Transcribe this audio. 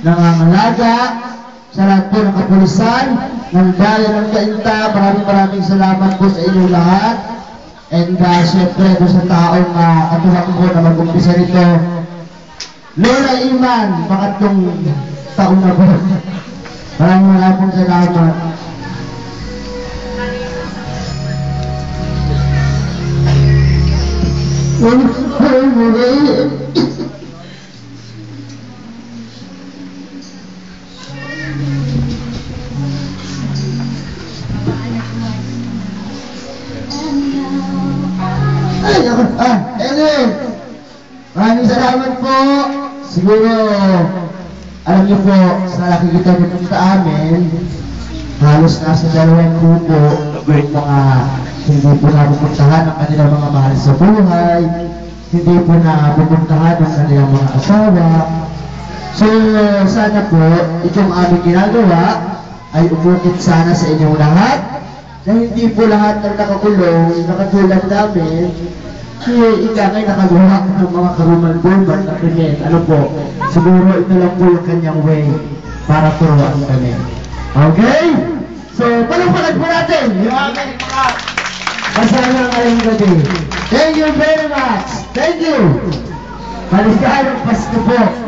nangangalaga, sa lahat po ng kapulisan, ng bayan ng Cainta, maraming salamat po sa inyong lahat. And syempre po sa taong katuwang ko na mag-umpisa nito, Lola Iman, pangatlong taon na po. Maraming salamat. Anyway, maraming salamat po. Siguro, alam niyo po, sa nakikita niyo po sa amin, halos nasa 2 grupo, yung mga hindi po napupuntahan ang kanilang mga mahal sa buhay, hindi po napupuntahan ang kanilang mga asawa. So, sana po, itong aming ginagawa ay umukit sana sa inyong lahat, na hindi po lahat ng nakakulong, nakatulad namin, ikakay nakagawa ng mga karumal-bulban na krimen. Ano po, siguro ito lang po yung kanyang way para turuan kami. Okay? So, palagpalag po natin yung aming mga kasama ngayong gabi. Thank you very much. Thank you. Maligayang Pasko po.